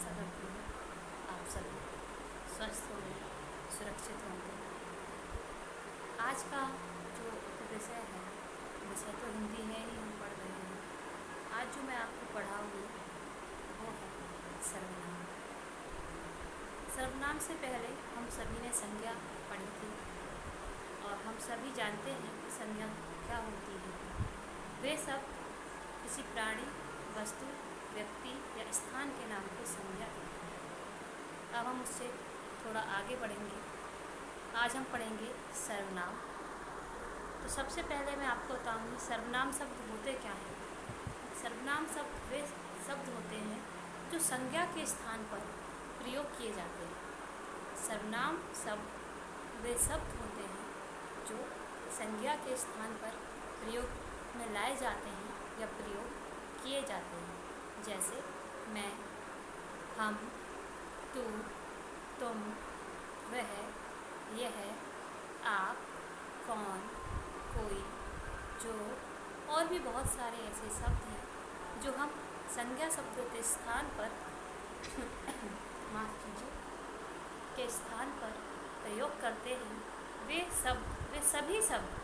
आशा करती हूँ आप सभी स्वस्थ होंगे, सुरक्षित होंगे। आज का जो विषय है, विषय तो हिंदी है ही, हम पढ़ रहे हैं। आज जो मैं आपको पढ़ाऊँगी वो है सर्वनाम। सर्वनाम से पहले हम सभी ने संज्ञा पढ़ी थी और हम सभी जानते हैं कि संज्ञा क्या होती है। वे सब किसी प्राणी, वस्तु, व्यक्ति या स्थान के नाम को संज्ञा कहते हैं। अब हम उससे थोड़ा आगे बढ़ेंगे। आज हम पढ़ेंगे सर्वनाम। तो सबसे पहले मैं आपको बताऊंगी सर्वनाम शब्द होते क्या हैं। सर्वनाम शब्द वे शब्द होते हैं जो संज्ञा के स्थान पर प्रयोग किए जाते हैं। सर्वनाम शब्द वे शब्द होते हैं जो संज्ञा के स्थान पर प्रयोग में लाए जाते हैं या प्रयोग किए जाते हैं। जैसे मैं, हम, तू, तुम, वह, यह, आप, कौन, कोई, जो और भी बहुत सारे ऐसे शब्द हैं जो हम संज्ञा शब्दों के स्थान पर माफ़ कीजिए के स्थान पर प्रयोग करते हैं। वे सभी शब्द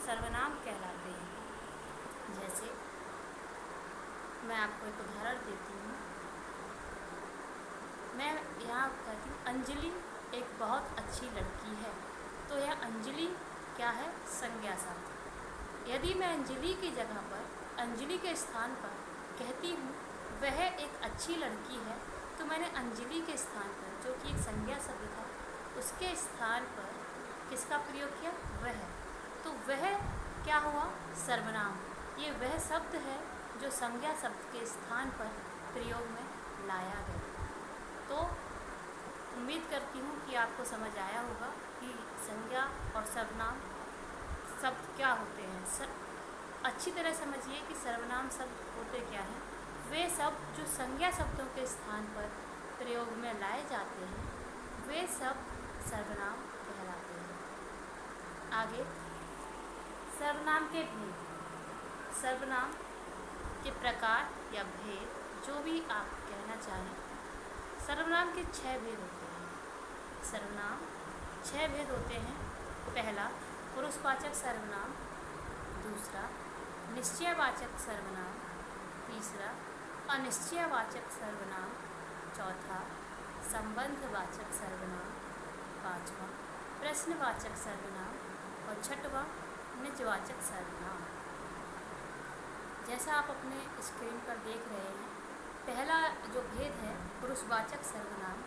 सर्वनाम कहलाते हैं। जैसे मैं आपको एक उदाहरण देती हूँ। मैं यहाँ कहती हूँ अंजलि एक बहुत अच्छी लड़की है, तो यह अंजलि क्या है? संज्ञा शब्द। यदि मैं अंजलि की जगह पर, अंजलि के स्थान पर कहती हूँ वह एक अच्छी लड़की है, तो मैंने अंजलि के स्थान पर, जो कि एक संज्ञा शब्द था, उसके स्थान पर किसका प्रयोग किया? वह। तो वह क्या हुआ? सर्वनाम। ये वह शब्द है जो संज्ञा शब्द के स्थान पर प्रयोग में लाया गया। तो उम्मीद करती हूँ कि आपको समझ आया होगा कि संज्ञा और सर्वनाम शब्द क्या होते हैं। अच्छी तरह समझिए कि सर्वनाम शब्द होते क्या हैं। वे शब्द जो संज्ञा शब्दों के स्थान पर प्रयोग में लाए जाते हैं, वे शब्द सर्वनाम कहलाते हैं। आगे सर्वनाम के भेद। सर्वनाम के प्रकार या भेद, जो भी आप कहना चाहें। सर्वनाम के 6 भेद होते हैं। सर्वनाम 6 भेद होते हैं। पहला पुरुषवाचक सर्वनाम, दूसरा निश्चयवाचक सर्वनाम, तीसरा अनिश्चयवाचक सर्वनाम, चौथा संबंधवाचक सर्वनाम, पांचवा प्रश्नवाचक सर्वनाम और छठवां निजवाचक सर्वनाम। जैसा आप अपने स्क्रीन पर देख रहे हैं, पहला जो भेद है पुरुषवाचक सर्वनाम,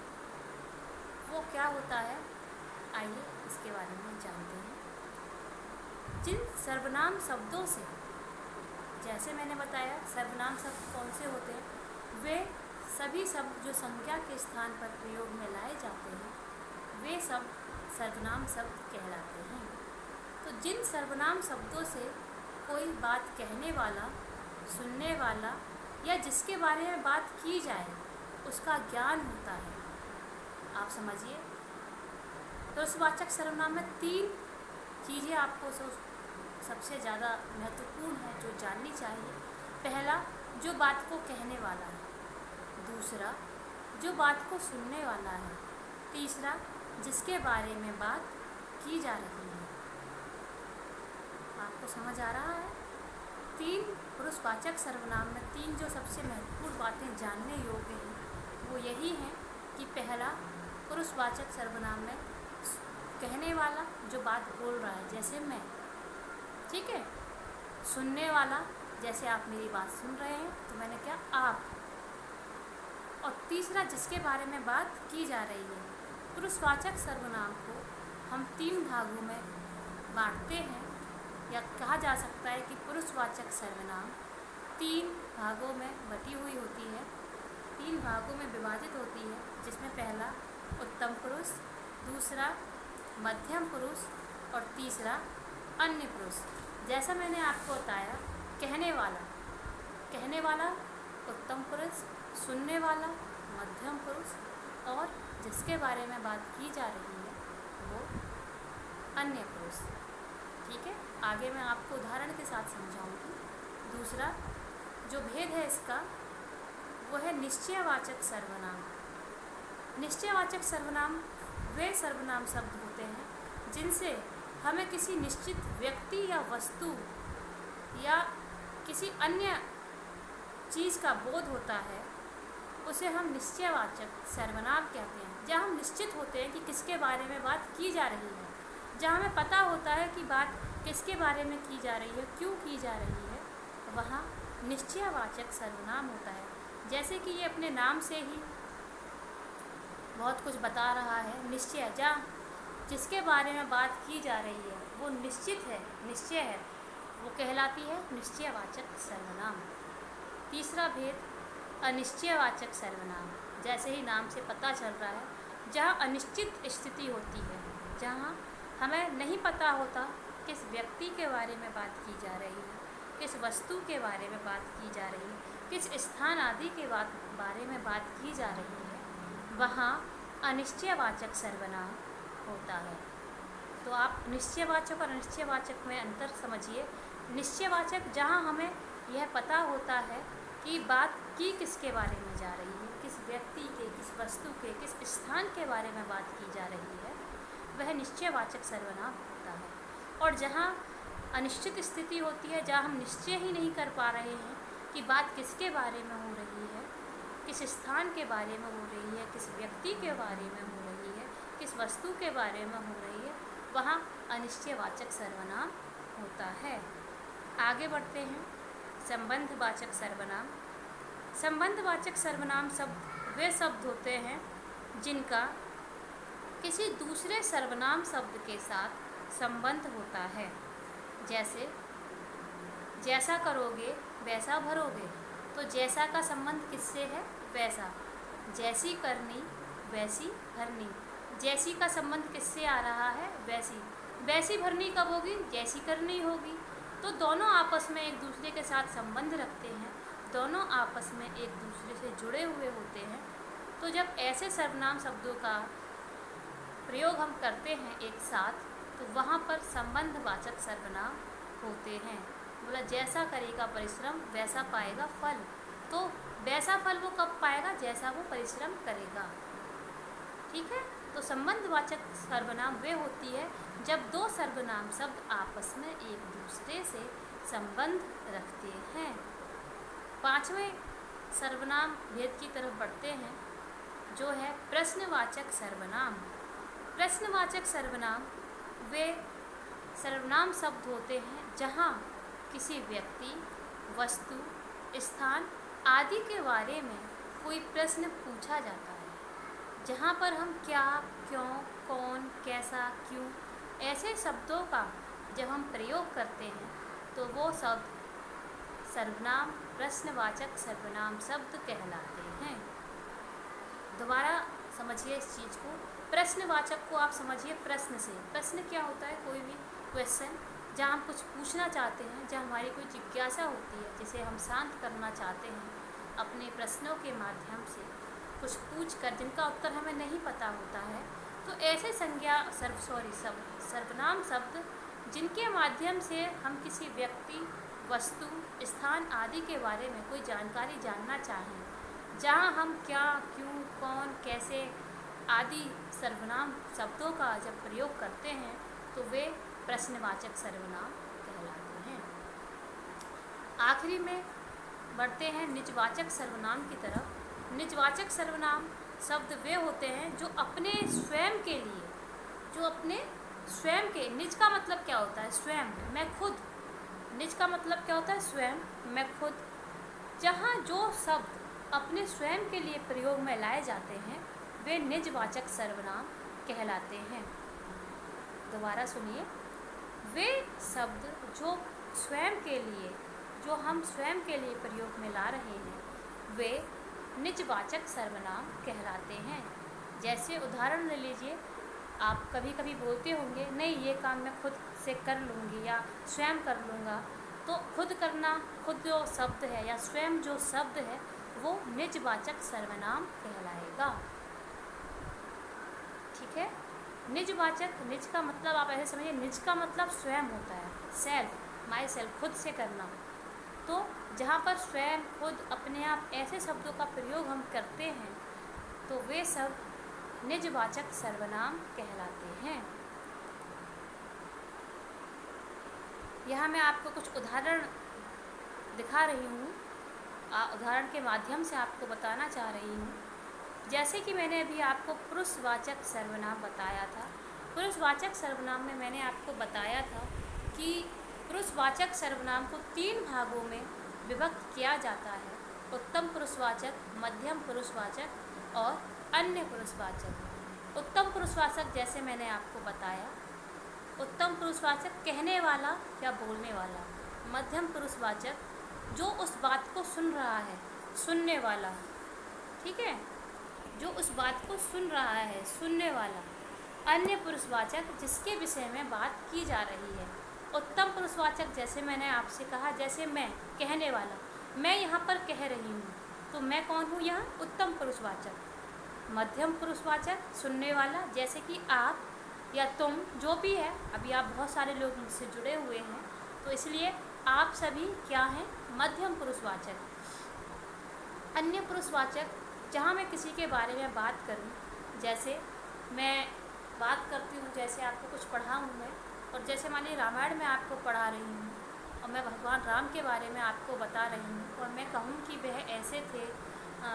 वो क्या होता है? आइए इसके बारे में जानते हैं। जिन सर्वनाम शब्दों से, जैसे मैंने बताया सर्वनाम शब्द कौन से होते हैं, वे सभी शब्द जो संज्ञा के स्थान पर प्रयोग में लाए जाते हैं, वे सब सर्वनाम शब्द कहलाते हैं। तो जिन सर्वनाम शब्दों से कोई बात कहने वाला, सुनने वाला या जिसके बारे में बात की जाए उसका ज्ञान होता है। आप समझिए, पुरुषवाचक सर्वनाम में 3 चीज़ें आपको सबसे ज़्यादा महत्वपूर्ण है जो जाननी चाहिए। पहला, जो बात को कहने वाला है। दूसरा, जो बात को सुनने वाला है। तीसरा, जिसके बारे में बात की जा रही है। आपको समझ आ रहा है? 3 पुरुषवाचक सर्वनाम में 3 जो सबसे महत्वपूर्ण बातें जानने योग्य हैं, वो यही हैं कि पहला, पुरुषवाचक सर्वनाम में कहने वाला जो बात बोल रहा है, जैसे मैं, ठीक है। सुनने वाला, जैसे आप मेरी बात सुन रहे हैं तो मैंने क्या? आप। और तीसरा, जिसके बारे में बात की जा रही है। पुरुषवाचक सर्वनाम को हम 3 भागों में बांटते हैं, या कहा जा सकता है कि पुरुषवाचक सर्वनाम 3 भागों में बटी हुई होती है, 3 भागों में विभाजित होती है, जिसमें पहला उत्तम पुरुष, दूसरा मध्यम पुरुष और तीसरा अन्य पुरुष। जैसा मैंने आपको बताया, कहने वाला उत्तम पुरुष, सुनने वाला मध्यम पुरुष और जिसके बारे में बात की जा रही है वो अन्य पुरुष। ठीक है, आगे मैं आपको उदाहरण के साथ समझाऊंगी। दूसरा जो भेद है इसका, वो है निश्चयवाचक सर्वनाम। निश्चयवाचक सर्वनाम वे सर्वनाम शब्द होते हैं जिनसे हमें किसी निश्चित व्यक्ति या वस्तु या किसी अन्य चीज़ का बोध होता है, उसे हम निश्चयवाचक सर्वनाम कहते हैं। जहाँ हम निश्चित होते हैं कि किसके बारे में बात की जा रही है, जहाँ हमें पता होता है कि बात किसके बारे में की जा रही है, क्यों की जा रही है, वहाँ निश्चयवाचक सर्वनाम होता है। जैसे कि ये अपने नाम से ही बहुत कुछ बता रहा है। निश्चय, जहाँ जिसके बारे में बात की जा रही है वो निश्चित है, निश्चय है, वो कहलाती है निश्चयवाचक सर्वनाम। तीसरा भेद अनिश्चयवाचक सर्वनाम। जैसे ही नाम से पता चल रहा है, जहाँ अनिश्चित स्थिति होती है, जहाँ हमें नहीं पता होता किस व्यक्ति के बारे में बात की जा रही है, किस वस्तु के बारे में बात की जा रही है, किस स्थान आदि के बारे में बात की जा रही है, वहाँ अनिश्चयवाचक सर्वनाम होता है। तो आप निश्चयवाचक और अनिश्चयवाचक में अंतर समझिए। निश्चयवाचक जहाँ हमें यह पता होता है कि बात की किसके बारे में जा रही है, किस व्यक्ति के, किस वस्तु के, किस स्थान के बारे में बात की जा रही है, वह निश्चयवाचक सर्वनाम होता है। और जहाँ अनिश्चित स्थिति होती है, जहाँ हम निश्चय ही नहीं कर पा रहे हैं कि बात किसके बारे में हो रही है, किस स्थान के बारे में हो रही है, किस व्यक्ति के बारे में हो रही है, किस वस्तु के बारे में हो रही है, वहाँ अनिश्चयवाचक सर्वनाम होता है। आगे बढ़ते हैं। संबंधवाचक सर्वनाम। संबंधवाचक सर्वनाम शब्द वे शब्द होते हैं जिनका किसी दूसरे सर्वनाम शब्द के साथ संबंध होता है। जैसे जैसा करोगे वैसा भरोगे, तो जैसा का संबंध किससे है? वैसा। जैसी करनी वैसी भरनी, जैसी का संबंध किससे आ रहा है? वैसी। वैसी भरनी कब होगी? जैसी करनी होगी। तो दोनों आपस में एक दूसरे के साथ संबंध रखते हैं, दोनों आपस में एक दूसरे से जुड़े हुए होते हैं। तो जब ऐसे सर्वनाम शब्दों का प्रयोग हम करते हैं एक साथ, तो वहाँ पर संबंधवाचक सर्वनाम होते हैं। बोला जैसा करेगा परिश्रम वैसा पाएगा फल, तो वैसा फल वो कब पाएगा? जैसा वो परिश्रम करेगा। ठीक है। तो संबंधवाचक सर्वनाम वे होती है जब दो सर्वनाम शब्द आपस में एक दूसरे से संबंध रखते हैं। पांचवें सर्वनाम भेद की तरफ बढ़ते हैं, जो है प्रश्नवाचक सर्वनाम। प्रश्नवाचक सर्वनाम वे सर्वनाम शब्द होते हैं जहाँ किसी व्यक्ति, वस्तु, स्थान आदि के बारे में कोई प्रश्न पूछा जाता है, जहाँ पर हम क्या, क्यों, कौन, कैसा, क्यों ऐसे शब्दों का जब हम प्रयोग करते हैं तो वो शब्द सर्वनाम प्रश्नवाचक सर्वनाम शब्द कहलाते हैं। दोबारा समझिए इस चीज़ को। प्रश्नवाचक को आप समझिए प्रश्न से। प्रश्न क्या होता है? कोई भी क्वेश्चन, जहाँ हम कुछ पूछना चाहते हैं, जहाँ हमारी कोई जिज्ञासा होती है, जिसे हम शांत करना चाहते हैं अपने प्रश्नों के माध्यम से, कुछ पूछकर जिनका उत्तर हमें नहीं पता होता है, तो ऐसे सर्वनाम शब्द जिनके माध्यम से हम किसी व्यक्ति, वस्तु, स्थान आदि के बारे में कोई जानकारी जानना चाहें, जहाँ हम क्या, क्यों, कौन, कैसे आदि सर्वनाम शब्दों का जब प्रयोग करते हैं तो वे प्रश्नवाचक सर्वनाम कहलाते हैं। आखिरी में बढ़ते हैं निजवाचक सर्वनाम की तरफ। निजवाचक सर्वनाम शब्द वे होते हैं जो अपने स्वयं के लिए, जो अपने स्वयं के, निज का मतलब क्या होता है? स्वयं, मैं खुद। निज का मतलब क्या होता है? स्वयं, मैं खुद। जहाँ जो शब्द अपने स्वयं के लिए प्रयोग में लाए जाते हैं वे निजवाचक सर्वनाम कहलाते हैं। दोबारा सुनिए। वे शब्द जो स्वयं के लिए, जो हम स्वयं के लिए प्रयोग में ला रहे हैं, वे निजवाचक सर्वनाम कहलाते हैं। जैसे उदाहरण ले लीजिए, आप कभी कभी बोलते होंगे नहीं ये काम मैं खुद से कर लूँगी या स्वयं कर लूँगा, तो खुद करना, खुद जो शब्द है या स्वयं जो शब्द है वो निजवाचक सर्वनाम कहलाएगा। ठीक है। निजवाचक, निज का मतलब आप ऐसे समझिए, निज का मतलब स्वयं होता है, सेल्फ, माई सेल्फ, खुद से करना। तो जहाँ पर स्वयं खुद अपने आप ऐसे शब्दों का प्रयोग हम करते हैं तो वे सब निजवाचक सर्वनाम कहलाते हैं। यहाँ मैं आपको कुछ उदाहरण दिखा रही हूँ, उदाहरण के माध्यम से आपको बताना चाह रही हूँ। जैसे कि मैंने अभी आपको पुरुषवाचक सर्वनाम बताया था। पुरुषवाचक सर्वनाम में मैंने आपको बताया था कि पुरुषवाचक सर्वनाम को 3 भागों में विभक्त किया जाता है: उत्तम पुरुषवाचक, मध्यम पुरुषवाचक और अन्य पुरुषवाचक। उत्तम पुरुषवाचक जैसे मैंने आपको बताया, उत्तम पुरुषवाचक कहने वाला या बोलने वाला। मध्यम पुरुषवाचक जो उस बात को सुन रहा है, सुनने वाला, ठीक है, जो उस बात को सुन रहा है, सुनने वाला। अन्य पुरुषवाचक जिसके विषय में बात की जा रही है। उत्तम पुरुषवाचक जैसे मैंने आपसे कहा, जैसे मैं, कहने वाला, मैं यहाँ पर कह रही हूँ, तो मैं कौन हूँ यहाँ? उत्तम पुरुषवाचक। मध्यम पुरुषवाचक सुनने वाला, जैसे कि आप या तुम, जो भी है। अभी आप बहुत सारे लोग मुझसे जुड़े हुए हैं तो इसलिए आप सभी क्या हैं? मध्यम पुरुषवाचक। अन्य पुरुषवाचक जहाँ मैं किसी के बारे में बात करूँ, जैसे मैं बात करती हूँ, जैसे आपको कुछ पढ़ाऊँ मैं, और जैसे मान लीजिए रामायण में आपको पढ़ा रही हूँ और मैं भगवान राम के बारे में आपको बता रही हूँ और मैं कहूँ कि वह ऐसे थे,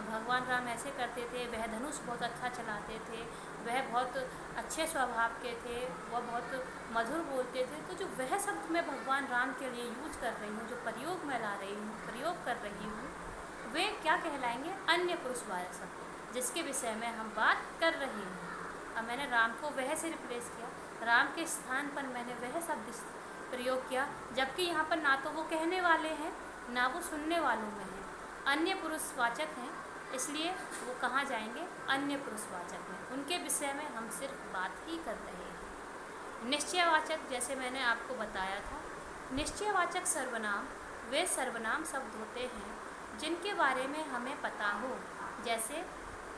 भगवान राम ऐसे करते थे, वह धनुष बहुत अच्छा चलाते थे, वह बहुत अच्छे स्वभाव के थे, वह बहुत मधुर बोलते थे। तो जो वह शब्द मैं भगवान राम के लिए यूज कर रही हूँ, जो प्रयोग में ला रही हूँ, प्रयोग कर रही हूँ, वे क्या कहलाएंगे? अन्य पुरुषवाचक, जिसके विषय में हम बात कर रहे हैं। अब मैंने राम को वह से रिप्लेस किया, राम के स्थान पर मैंने वह शब्द प्रयोग किया, जबकि यहाँ पर ना तो वो कहने वाले हैं ना वो सुनने वालों में हैं, अन्य पुरुषवाचक हैं, इसलिए वो कहाँ जाएंगे? अन्य पुरुषवाचक में। उनके विषय में हम सिर्फ बात ही कर रहे हैं। निश्चयवाचक जैसे मैंने आपको बताया था, निश्चयवाचक सर्वनाम वे सर्वनाम शब्द होते हैं जिनके बारे में हमें पता हो। जैसे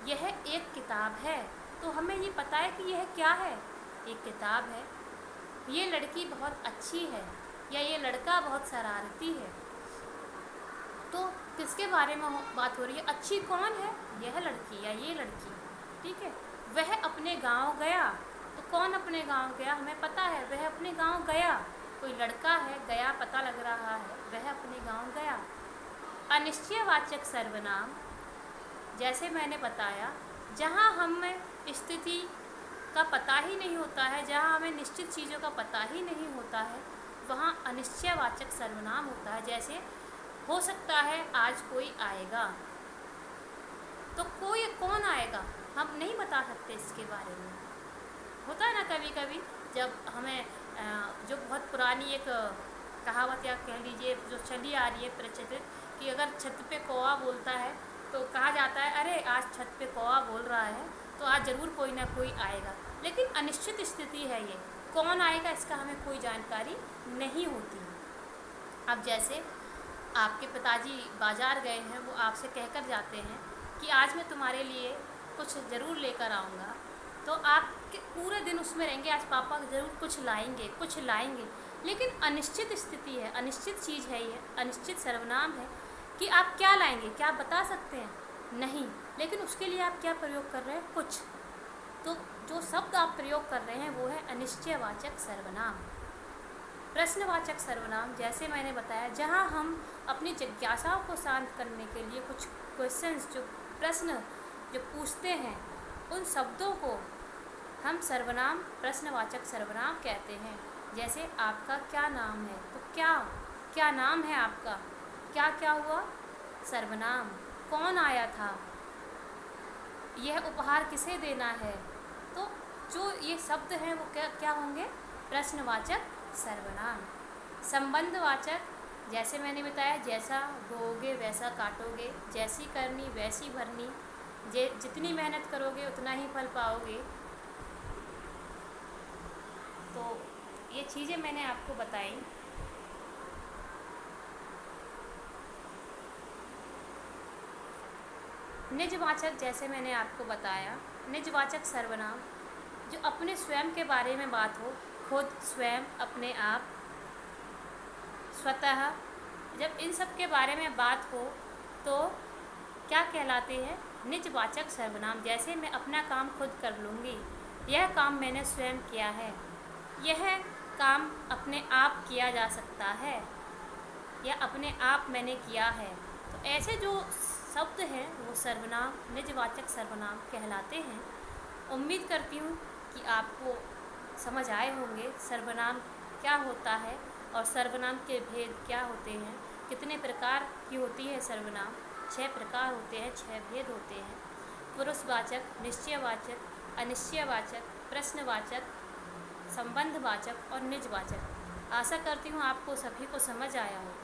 यह एक किताब है, तो हमें ये पता है कि यह क्या है? एक किताब है। ये लड़की बहुत अच्छी है या ये लड़का बहुत शरारती है। तो किसके बारे में बात हो रही है? अच्छी कौन है? यह लड़की या ये लड़की, ठीक है। वह अपने गांव गया, तो कौन अपने गांव गया? हमें पता है, वह अपने गांव गया। कोई लड़का है, गया पता लग रहा है, वह अपने गांव गया। अनिश्चयवाचक सर्वनाम जैसे मैंने बताया, जहाँ हमें स्थिति का पता ही नहीं होता है, जहाँ हमें निश्चित चीज़ों का पता ही नहीं होता है, वहाँ अनिश्चयवाचक सर्वनाम होता है। जैसे हो सकता है आज कोई आएगा, तो कोई कौन आएगा हम नहीं बता सकते, इसके बारे में होता है ना कभी कभी, जब हमें जो बहुत पुरानी एक कहावत या कह लीजिए जो चली आ रही है प्रचलित, कि अगर छत पे कौवा बोलता है तो कहा जाता है अरे आज छत पे कौवा बोल रहा है तो आज ज़रूर कोई ना कोई आएगा। लेकिन अनिश्चित स्थिति है ये, कौन आएगा इसका हमें कोई जानकारी नहीं होती। अब जैसे आपके पिताजी बाज़ार गए हैं, वो आपसे कहकर जाते हैं कि आज मैं तुम्हारे लिए कुछ ज़रूर लेकर आऊँगा, तो आप पूरे दिन उसमें रहेंगे, आज पापा ज़रूर कुछ लाएंगे, कुछ लाएंगे। लेकिन अनिश्चित स्थिति है, अनिश्चित चीज़ है ये, अनिश्चित सर्वनाम है कि आप क्या लाएंगे, क्या आप बता सकते हैं? नहीं। लेकिन उसके लिए आप क्या प्रयोग कर रहे हैं? कुछ। तो जो शब्द आप प्रयोग कर रहे हैं वो है अनिश्चयवाचक सर्वनाम। प्रश्नवाचक सर्वनाम जैसे मैंने बताया, जहाँ हम अपनी जिज्ञासाओं को शांत करने के लिए कुछ क्वेश्चंस, जो प्रश्न जो पूछते हैं, उन शब्दों को हम सर्वनाम, प्रश्नवाचक सर्वनाम कहते हैं। जैसे आपका क्या नाम है, तो क्या नाम है आपका, क्या क्या हुआ? सर्वनाम। कौन आया था? यह उपहार किसे देना है? तो जो ये शब्द हैं वो क्या होंगे? प्रश्नवाचक सर्वनाम। संबंधवाचक जैसे मैंने बताया, जैसा बोओगे वैसा काटोगे, जैसी करनी वैसी भरनी, जितनी मेहनत करोगे उतना ही फल पाओगे। तो ये चीज़ें मैंने आपको बताई। निजवाचक जैसे मैंने आपको बताया, निजवाचक सर्वनाम जो अपने स्वयं के बारे में बात हो, खुद, स्वयं, अपने आप, स्वतः, जब इन सब के बारे में बात हो तो क्या कहलाते हैं? निजवाचक सर्वनाम। जैसे मैं अपना काम खुद कर लूँगी, यह काम मैंने स्वयं किया है, यह काम अपने आप किया जा सकता है, या अपने आप मैंने किया है। तो ऐसे जो शब्द हैं वो सर्वनाम, निजवाचक सर्वनाम कहलाते हैं। उम्मीद करती हूँ कि आपको समझ आए होंगे सर्वनाम क्या होता है और सर्वनाम के भेद क्या होते हैं, कितने प्रकार की होती है सर्वनाम। 6 प्रकार होते हैं, 6 भेद होते हैं। पुरुषवाचक, निश्चयवाचक, अनिश्चयवाचक, प्रश्नवाचक, संबंधवाचक और निजवाचक। आशा करती हूँ आपको सभी को समझ आया होगा।